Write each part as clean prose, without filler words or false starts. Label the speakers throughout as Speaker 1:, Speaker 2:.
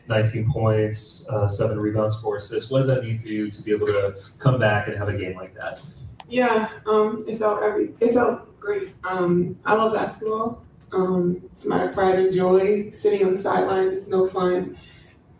Speaker 1: 19 points, 7 rebounds, 4 assists. What does that mean for you to be able to come back and have a game like that?
Speaker 2: Yeah, it felt great. I love basketball. It's my pride and joy. Sitting on the sidelines is no fun.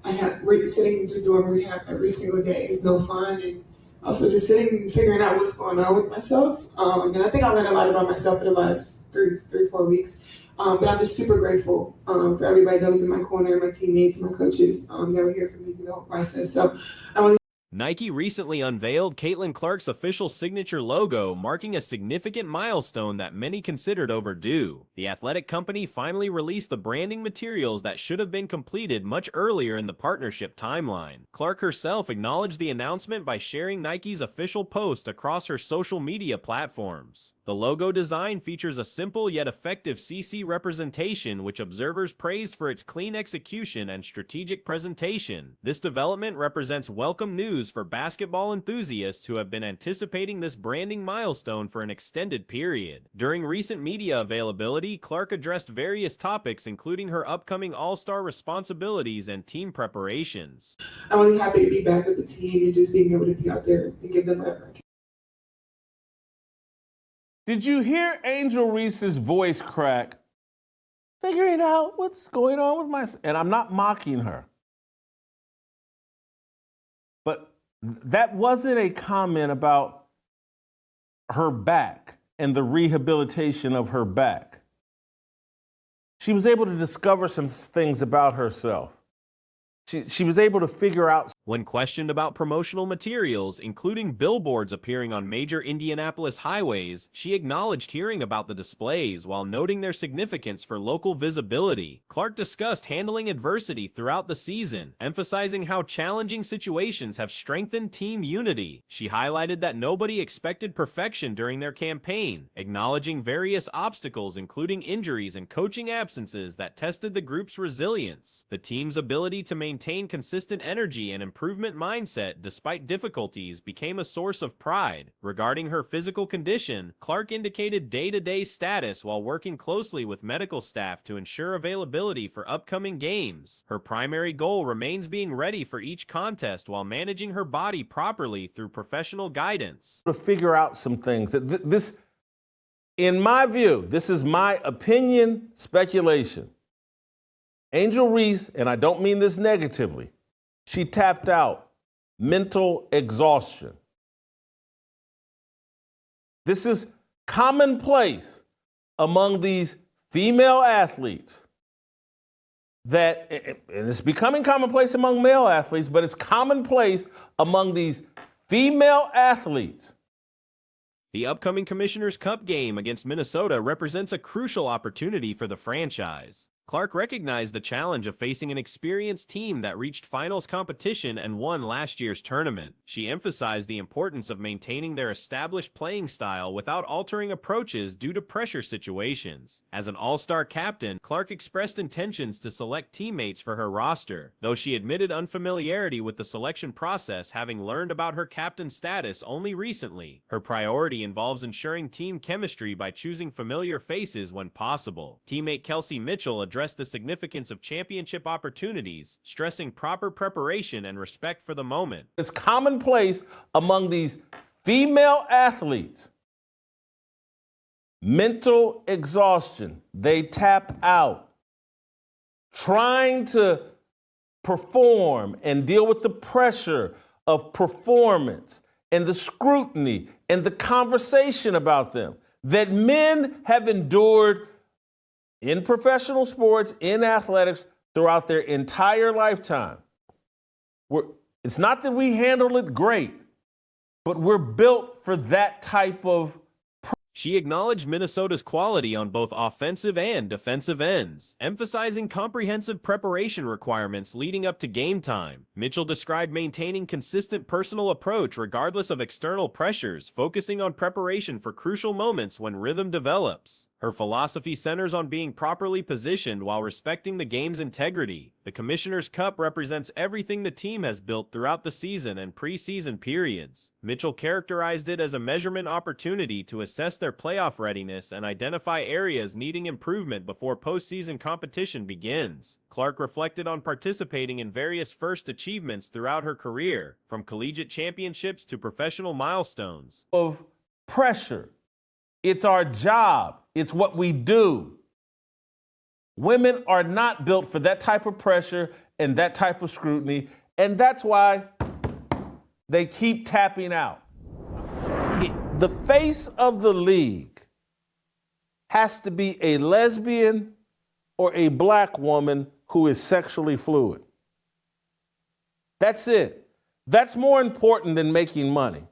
Speaker 2: Sitting and just doing rehab every single day is no fun, and also just sitting and figuring out what's going on with myself. And I think I learned a lot about myself in the last 4 weeks. But I'm just super grateful for everybody that was in my corner, my teammates, my coaches that were here for me through the whole process. So I'm really
Speaker 3: Nike recently unveiled Caitlin Clark's official signature logo, marking a significant milestone that many considered overdue. The athletic company finally released the branding materials that should have been completed much earlier in the partnership timeline. Clark herself acknowledged the announcement by sharing Nike's official post across her social media platforms. The logo design features a simple yet effective CC representation, which observers praised for its clean execution and strategic presentation. This development represents welcome news for basketball enthusiasts who have been anticipating this branding milestone for an extended period. During recent media availability, Clark addressed various topics, including her upcoming All-Star responsibilities and team preparations.
Speaker 2: I'm really happy to be back with the team and just being able to be out there and give them whatever I can.
Speaker 4: Did you hear Angel Reese's voice crack? Figuring out what's going on with my... And I'm not mocking her. But that wasn't a comment about her back and the rehabilitation of her back. She was able to discover some things about herself. She was able to figure out.
Speaker 3: When questioned about promotional materials, including billboards appearing on major Indianapolis highways, she acknowledged hearing about the displays while noting their significance for local visibility. Clark discussed handling adversity throughout the season, emphasizing how challenging situations have strengthened team unity. She highlighted that nobody expected perfection during their campaign, acknowledging various obstacles including injuries and coaching absences that tested the group's resilience. The team's ability to maintain consistent energy and improvement mindset despite difficulties became a source of pride. Regarding her physical condition, Clark indicated day-to-day status while working closely with medical staff to ensure availability for upcoming games. Her primary goal remains being ready for each contest while managing her body properly through professional guidance.
Speaker 4: To figure out some things that this, in my view, this is my opinion, speculation. Angel Reese, and I don't mean this negatively, she tapped out. Mental exhaustion. This is commonplace among these female athletes that, and it's becoming commonplace among male athletes, but it's commonplace among these female athletes.
Speaker 3: The upcoming Commissioner's Cup game against Minnesota represents a crucial opportunity for the franchise. Clark recognized the challenge of facing an experienced team that reached finals competition and won last year's tournament. She emphasized the importance of maintaining their established playing style without altering approaches due to pressure situations. As an all-star captain, Clark expressed intentions to select teammates for her roster, though she admitted unfamiliarity with the selection process, having learned about her captain status only recently. Her priority involves ensuring team chemistry by choosing familiar faces when possible. Teammate Kelsey Mitchell addressed the significance of championship opportunities, stressing proper preparation and respect for the moment.
Speaker 4: It's commonplace among these female athletes. Mental exhaustion. They tap out. Trying to perform and deal with the pressure of performance and the scrutiny and the conversation about them that men have endured in professional sports, in athletics, throughout their entire lifetime. It's not that we handle it great, but we're built for that type of.
Speaker 3: She acknowledged Minnesota's quality on both offensive and defensive ends, emphasizing comprehensive preparation requirements leading up to game time. Mitchell described maintaining consistent personal approach regardless of external pressures, focusing on preparation for crucial moments when rhythm develops. Her philosophy centers on being properly positioned while respecting the game's integrity. The Commissioner's Cup represents everything the team has built throughout the season and preseason periods. Mitchell characterized it as a measurement opportunity to assess their their playoff readiness and identify areas needing improvement before postseason competition begins. Clark reflected on participating in various first achievements throughout her career, from collegiate championships to professional milestones.
Speaker 4: Of pressure. It's our job. It's what we do. Women are not built for that type of pressure and that type of scrutiny, and that's why they keep tapping out. The face of the league has to be a lesbian or a black woman who is sexually fluid. That's it. That's more important than making money.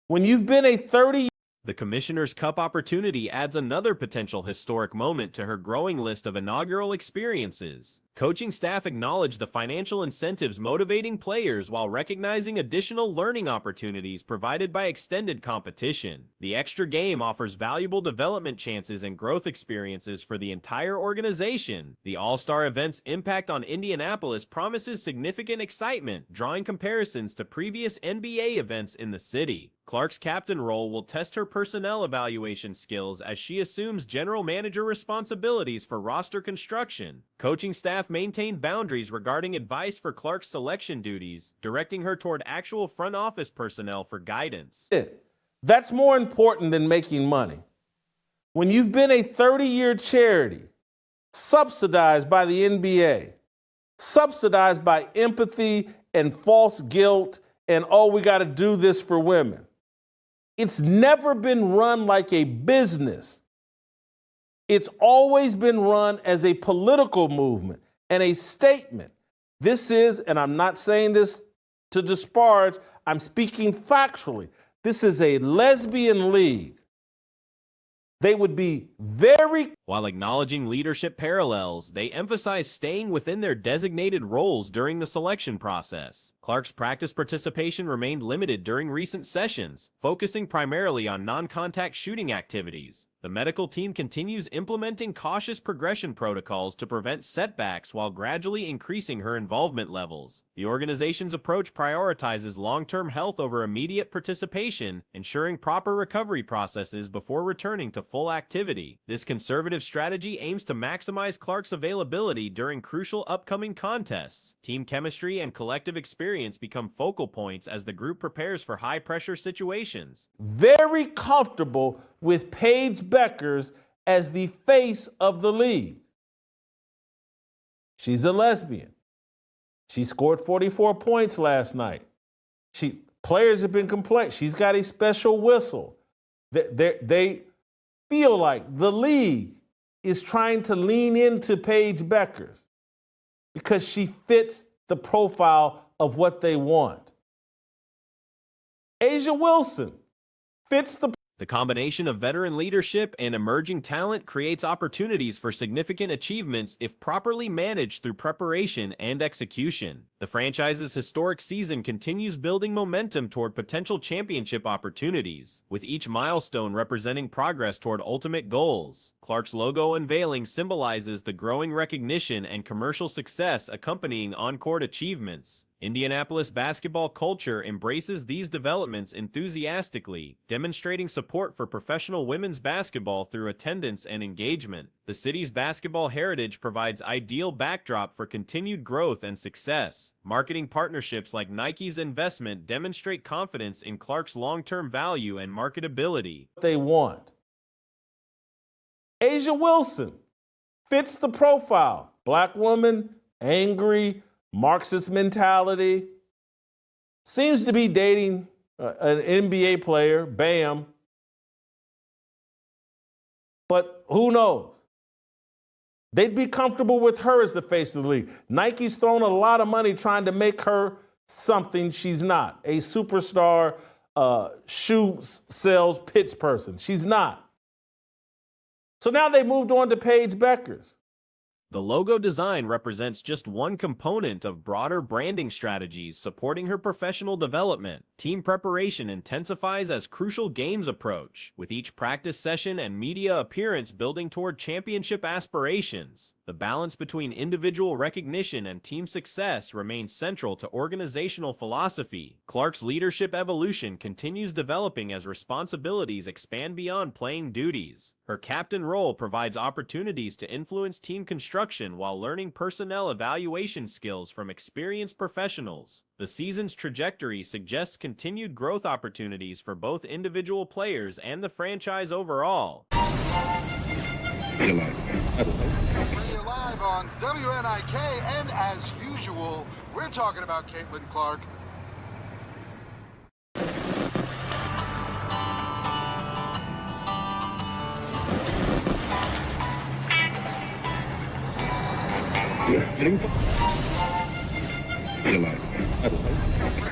Speaker 4: When you've been a 30
Speaker 3: The Commissioner's Cup opportunity adds another potential historic moment to her growing list of inaugural experiences. Coaching staff acknowledge the financial incentives motivating players while recognizing additional learning opportunities provided by extended competition. The extra game offers valuable development chances and growth experiences for the entire organization. The All-Star event's impact on Indianapolis promises significant excitement, drawing comparisons to previous NBA events in the city. Clark's captain role will test her personnel evaluation skills as she assumes general manager responsibilities for roster construction. Coaching staff maintained boundaries regarding advice for Clark's selection duties, directing her toward actual front office personnel for guidance.
Speaker 4: That's more important than making money. When you've been a 30-year charity, subsidized by the NBA, subsidized by empathy and false guilt, and oh, we got to do this for women. It's never been run like a business. It's always been run as a political movement and a statement. This is, and I'm not saying this to disparage, I'm speaking factually. This is a lesbian league. They would be very...
Speaker 3: While acknowledging leadership parallels, they emphasize staying within their designated roles during the selection process. Clark's practice participation remained limited during recent sessions, focusing primarily on non-contact shooting activities. The medical team continues implementing cautious progression protocols to prevent setbacks while gradually increasing her involvement levels. The organization's approach prioritizes long-term health over immediate participation, ensuring proper recovery processes before returning to full activity. This conservative strategy aims to maximize Clark's availability during crucial upcoming contests. Team chemistry and collective experience become focal points as the group prepares for high-pressure situations.
Speaker 4: Very comfortable with Paige Beckers as the face of the league. She's a lesbian. She scored 44 points last night. Players have been complaining. She's got a special whistle. They feel like the league is trying to lean into Paige Beckers because she fits the profile of what they want. Asia Wilson fits the...
Speaker 3: The combination of veteran leadership and emerging talent creates opportunities for significant achievements if properly managed through preparation and execution. The franchise's historic season continues building momentum toward potential championship opportunities, with each milestone representing progress toward ultimate goals. Clark's logo unveiling symbolizes the growing recognition and commercial success accompanying on-court achievements. Indianapolis basketball culture embraces these developments enthusiastically, demonstrating support for professional women's basketball through attendance and engagement. The city's basketball heritage provides ideal backdrop for continued growth and success. Marketing partnerships like Nike's investment demonstrate confidence in Clark's long-term value and marketability.
Speaker 4: They want. Asia Wilson fits the profile. Black woman, angry, Marxist mentality, seems to be dating an NBA player, Bam. But who knows? They'd be comfortable with her as the face of the league. Nike's thrown a lot of money trying to make her something she's not. A superstar shoe sales pitch person. She's not. So now they moved on to Paige Beckers.
Speaker 3: The logo design represents just one component of broader branding strategies supporting her professional development. Team preparation intensifies as crucial games approach, with each practice session and media appearance building toward championship aspirations. The balance between individual recognition and team success remains central to organizational philosophy. Clark's leadership evolution continues developing as responsibilities expand beyond playing duties. Her captain role provides opportunities to influence team construction while learning personnel evaluation skills from experienced professionals. The season's trajectory suggests continued growth opportunities for both individual players and the franchise overall.
Speaker 5: Bring you live on WNIK, and as usual, we're talking about Caitlin Clark.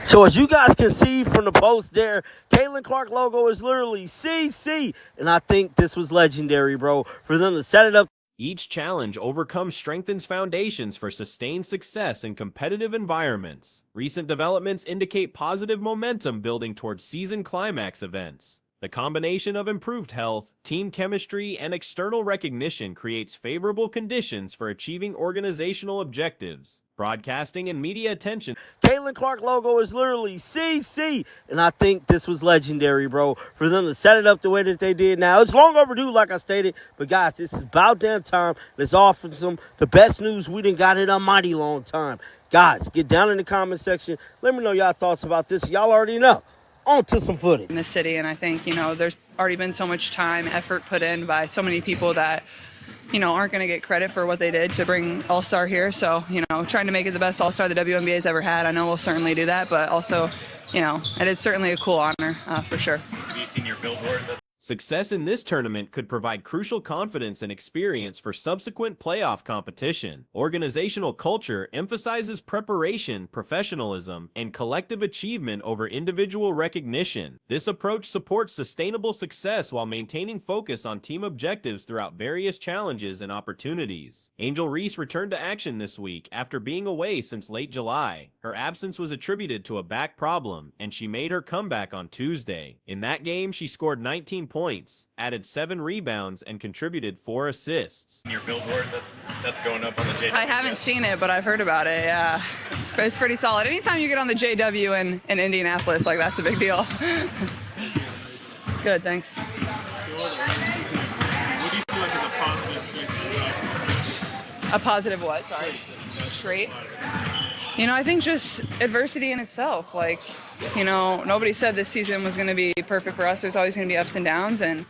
Speaker 6: So as you guys can see from the post there, Caitlin Clark logo is literally CC. And I think this was legendary, bro, for them to set it up.
Speaker 3: Each challenge overcome strengthens foundations for sustained success in competitive environments. Recent developments indicate positive momentum building towards season climax events. The combination of improved health, team chemistry, and external recognition creates favorable conditions for achieving organizational objectives. Broadcasting and media attention.
Speaker 6: Caitlin Clark logo is literally CC. And I think this was legendary, bro, for them to set it up the way that they did. Now, it's long overdue, like I stated. But, guys, this is about damn time. Let's offer some the best news we done got in a mighty long time. Guys, get down in the comment section. Let me know y'all thoughts about this. Y'all already know. On to some footage.
Speaker 7: In the city, and I think, there's already been so much time, effort put in by so many people that, aren't going to get credit for what they did to bring All-Star here. So, trying to make it the best All-Star the WNBA's ever had. I know we'll certainly do that, but also, it is certainly a cool honor for sure.
Speaker 8: Have you seen your billboard?
Speaker 3: Success in this tournament could provide crucial confidence and experience for subsequent playoff competition. Organizational culture emphasizes preparation, professionalism, and collective achievement over individual recognition. This approach supports sustainable success while maintaining focus on team objectives throughout various challenges and opportunities. Angel Reese returned to action this week after being away since late July. Her absence was attributed to a back problem, and she made her comeback on Tuesday. In that game, she scored 19 points, added 7 rebounds, and contributed 4 assists.
Speaker 8: Your billboard that's going up on the JW.
Speaker 7: I haven't seen it, but I've heard about it. Yeah, it's pretty solid. Anytime you get on the JW in Indianapolis, that's a big deal. Good, thanks.
Speaker 8: What do you feel like is a positive trait?
Speaker 7: A positive what? Sorry. Trait. I think just adversity in itself. Nobody said this season was going to be perfect for us. There's always going to be ups and downs. And,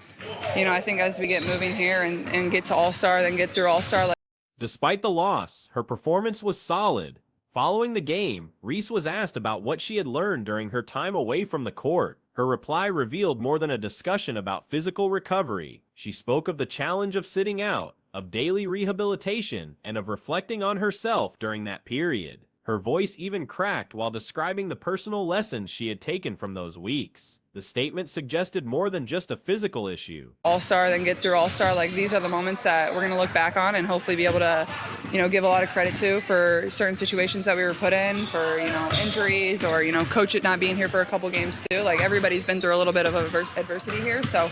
Speaker 7: I think as we get moving here and get to All-Star, then get through All-Star.
Speaker 3: Despite the loss, her performance was solid. Following the game, Reese was asked about what she had learned during her time away from the court. Her reply revealed more than a discussion about physical recovery. She spoke of the challenge of sitting out, of daily rehabilitation, and of reflecting on herself during that period. Her voice even cracked while describing the personal lessons she had taken from those weeks. The statement suggested more than just a physical issue.
Speaker 7: All-Star, then get through All-Star. These are the moments that we're going to look back on and hopefully be able to, give a lot of credit to for certain situations that we were put in, for, injuries or, coach it not being here for a couple games too. Everybody's been through a little bit of adversity here. So,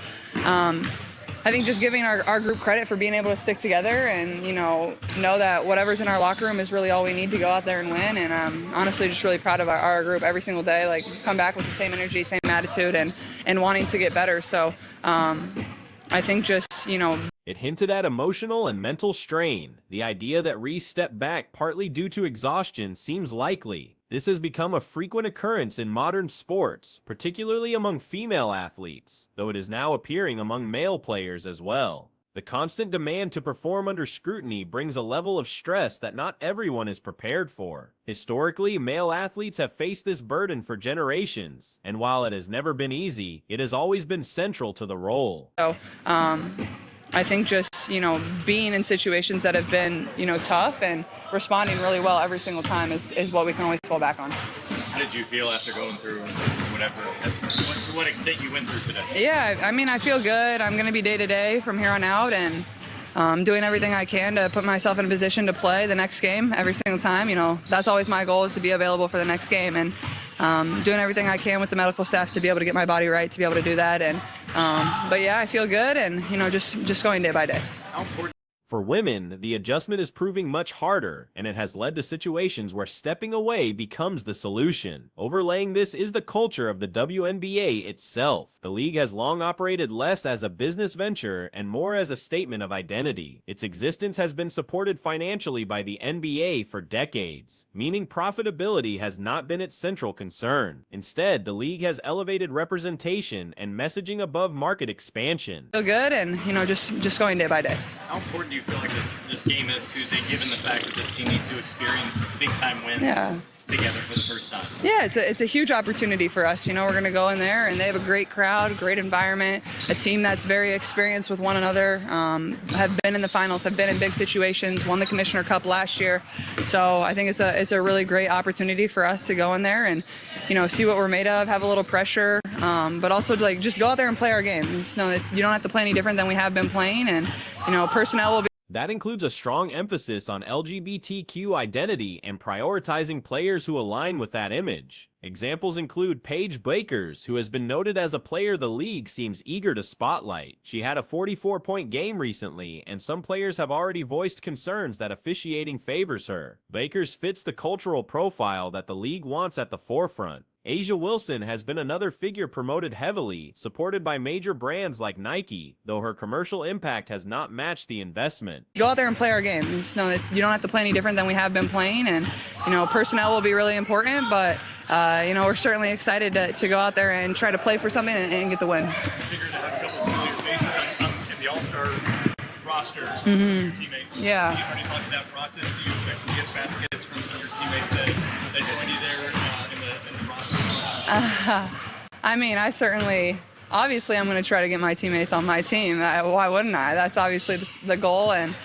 Speaker 7: I think just giving our group credit for being able to stick together and, know that whatever's in our locker room is really all we need to go out there and win. And I'm honestly just really proud of our group every single day, come back with the same energy, same attitude, and wanting to get better. So I think just,
Speaker 3: It hinted at emotional and mental strain. The idea that Reese stepped back partly due to exhaustion seems likely. This has become a frequent occurrence in modern sports, particularly among female athletes, though it is now appearing among male players as well. The constant demand to perform under scrutiny brings a level of stress that not everyone is prepared for. Historically, male athletes have faced this burden for generations, and while it has never been easy, it has always been central to the role.
Speaker 7: So, I think just, being in situations that have been, tough and responding really well every single time is what we can always fall back on.
Speaker 8: How did you feel after going through whatever, to what extent you went through today?
Speaker 7: Yeah, I feel good. I'm going to be day to day from here on out, and doing everything I can to put myself in a position to play the next game every single time. That's always my goal, is to be available for the next game, and doing everything I can with the medical staff to be able to get my body right, to be able to do that. And but yeah, I feel good, and just going day by day.
Speaker 3: For women, the adjustment is proving much harder, and it has led to situations where stepping away becomes the solution. Overlaying this is the culture of the WNBA itself. The league has long operated less as a business venture and more as a statement of identity. Its existence has been supported financially by the NBA for decades, meaning profitability has not been its central concern. Instead, the league has elevated representation and messaging above market expansion.
Speaker 7: Feel good, and just going day by day.
Speaker 8: How important do you feel like this game is Tuesday, given the fact that this team needs to experience big time wins together for the first time?
Speaker 7: Yeah, it's a huge opportunity for us. We're going to go in there, and they have a great crowd, great environment, a team that's very experienced with one another, have been in the finals, have been in big situations, won the Commissioner Cup last year. So I think it's a really great opportunity for us to go in there and see what we're made of, have a little pressure, but also just go out there and play our game. Just know that you don't have to play any different than we have been playing, and personnel will be.
Speaker 3: That includes a strong emphasis on LGBTQ identity and prioritizing players who align with that image. Examples include Paige Bakers, who has been noted as a player the league seems eager to spotlight. She had a 44-point game recently, and some players have already voiced concerns that officiating favors her. Bakers fits the cultural profile that the league wants at the forefront. Asia Wilson has been another figure promoted heavily, supported by major brands like Nike, though her commercial impact has not matched the investment.
Speaker 7: Go out there and play our game. Just know that you don't have to play any different than we have been playing, and personnel will be really important, but we're certainly excited to go out there and try to play for something and get the win.
Speaker 8: I figured to have a couple of familiar faces in the All-Star roster, some of your teammates.
Speaker 7: Yeah.
Speaker 8: Have you already gone through that process? Do you expect some gift baskets from some of your teammates that joined you there in the roster?
Speaker 7: I certainly, obviously I'm going to try to get my teammates on my team. Why wouldn't I? That's obviously the goal, and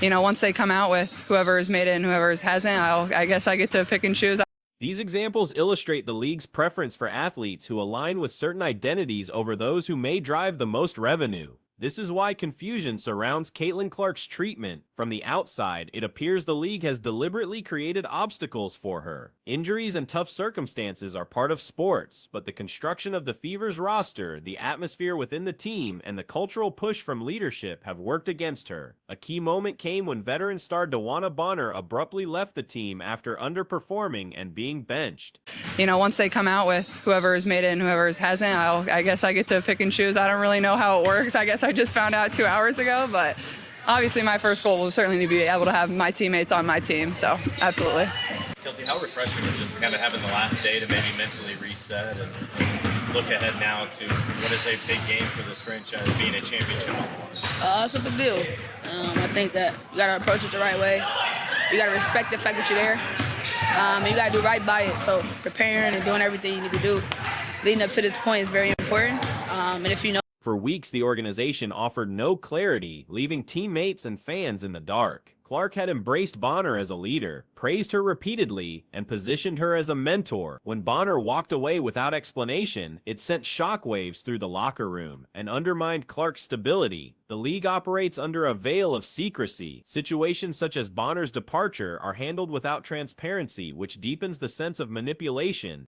Speaker 7: once they come out with whoever has made it and whoever hasn't, I guess I get to pick and choose.
Speaker 3: These examples illustrate the league's preference for athletes who align with certain identities over those who may drive the most revenue. This is why confusion surrounds Caitlin Clark's treatment. From the outside, it appears the league has deliberately created obstacles for her. Injuries and tough circumstances are part of sports, but the construction of the Fever's roster, the atmosphere within the team, and the cultural push from leadership have worked against her. A key moment came when veteran star DeWanna Bonner abruptly left the team after underperforming and being benched.
Speaker 7: Once they come out with whoever has made it and whoever hasn't, I guess I get to pick and choose. I don't really know how it works. I guess I just found out 2 hours ago, but obviously my first goal will certainly be able to have my teammates on my team, so absolutely.
Speaker 8: Kelsey, how refreshing is just kind of having the last day to maybe mentally reset and look ahead now to what is a big game for this franchise, being a championship?
Speaker 9: It's a big deal. I think that you got to approach it the right way. You got to respect the fact that you're there. You got to do right by it, so preparing and doing everything you need to do leading up to this point is very important. And if you know.
Speaker 3: For weeks, the organization offered no clarity, leaving teammates and fans in the dark. Clark had embraced Bonner as a leader, praised her repeatedly, and positioned her as a mentor. When Bonner walked away without explanation, it sent shockwaves through the locker room and undermined Clark's stability. The league operates under a veil of secrecy. Situations such as Bonner's departure are handled without transparency, which deepens the sense of manipulation.